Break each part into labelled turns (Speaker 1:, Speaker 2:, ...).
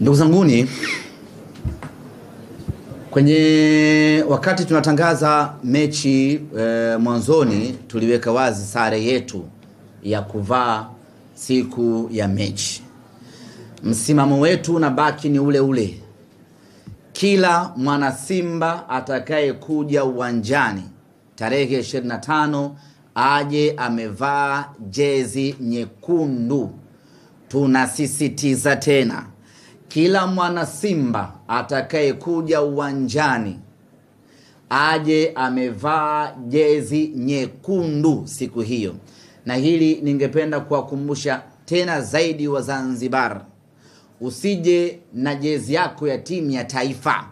Speaker 1: Ndugu zanguni, kwenye wakati tunatangaza mechi mwanzoni tuliweka wazi sare yetu ya kuvaa siku ya mechi. Msimamo wetu unabaki ni ule ule. Kila mwana Simba atakaye kuja uwanjani tarehe 25 aje amevaa jezi nyekundu. Tunasisitiza tena, kila mwana Simba atakaye kuja uwanjani aje amevaa jezi nyekundu siku hiyo. Na hili ningependa kuwakumbusha tena zaidi wa Zanzibar, usije na jezi yako ya timu ya taifa.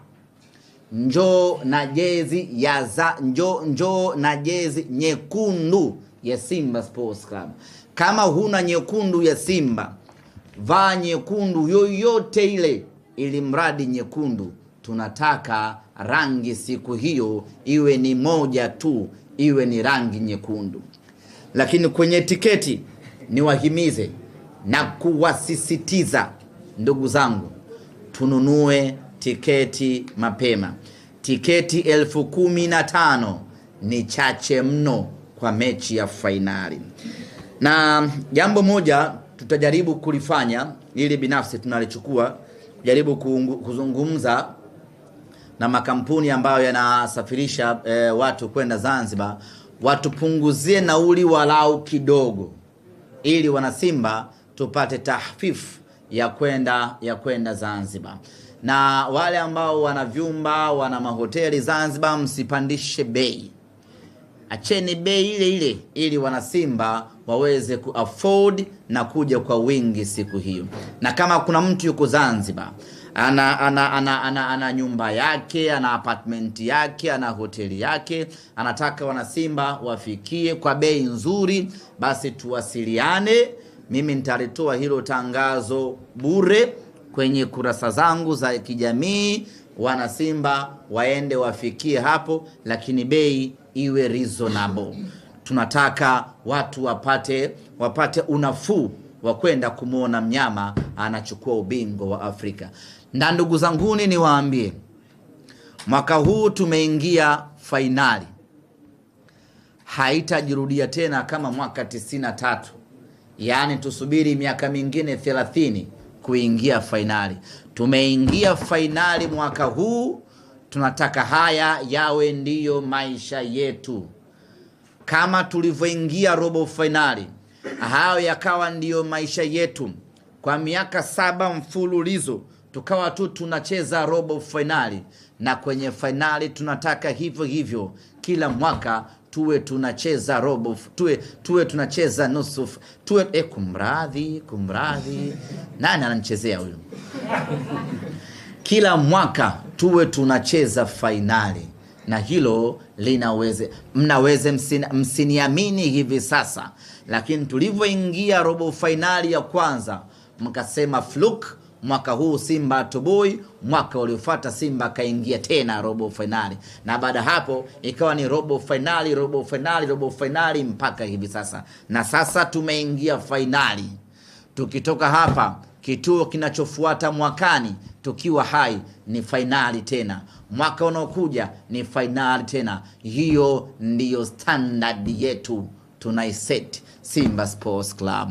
Speaker 1: Njoo na jezi ya njoo na jezi nyekundu ya Simba Sports Club. Kama huna nyekundu ya Simba, vaa nyekundu yoyote ile, ili mradi nyekundu. Tunataka rangi siku hiyo iwe ni moja tu, iwe ni rangi nyekundu. Lakini kwenye tiketi niwahimize na kuwasisitiza, ndugu zangu, tununue tiketi mapema. Tiketi 15,000 ni chache mno kwa mechi ya fainali. Na jambo moja tutajaribu kulifanya, ili binafsi tunalichukua, jaribu kuzungumza na makampuni ambayo yanasafirisha watu kwenda Zanzibar, watupunguzie nauli walau kidogo, ili wana Simba tupate tahfifu ya kwenda Zanzibar. Na wale ambao wana vyumba, wana mahoteli Zanzibar, msipandishe bei. Acheni bei ile ile, ili wana Simba waweze kuafford na kuja kwa wingi siku hiyo. Na kama kuna mtu yuko Zanzibar, ana nyumba yake, ana apartment yake, ana hoteli yake, anataka wana Simba wafikie kwa bei nzuri, basi tuwasiliane. Mimi nitalitoa hilo tangazo bure kwenye kurasa zangu za kijamii. Wana Simba waende wafikie hapo, lakini bei iwe reasonable. Tunataka watu wapate unafuu wa kwenda kumuona mnyama anachukua ubingwa wa Afrika. Na ndugu zanguni, niwaambie, mwaka huu tumeingia fainali. Haitajirudia tena kama mwaka 93. Yaani tusubiri miaka mingine 30 kuingia fainali. Tumeingia fainali mwaka huu, tunataka haya yawe ndiyo maisha yetu. Kama tulivyoingia robo fainali, hayo yakawa ndiyo maisha yetu. Kwa miaka 7 mfululizo tukawa tu tunacheza robo fainali, na kwenye fainali tunataka hivyo hivyo. Kila mwaka tuwe tunacheza robo, tuwe tunacheza nusu, kumradhi. Nani ananichezea huyo? Kila mwaka tuwe tunacheza fainali, na hilo linaweze. Mnaweze msiniamini hivi sasa, lakini tulivyoingia robo fainali ya kwanza mkasema fluke, mwaka huu Simba toboi. Mwaka uliofuata Simba kaingia tena robo finali, na baada hapo ikawa ni robo finali mpaka hivi sasa. Na sasa tumeingia finali. Tukitoka hapa, kituo kinachofuata mwakani tukiwa hai ni finali tena. Mwaka unaokuja ni finali tena. Hiyo ndiyo standard yetu tunaiset Simba Sports Club.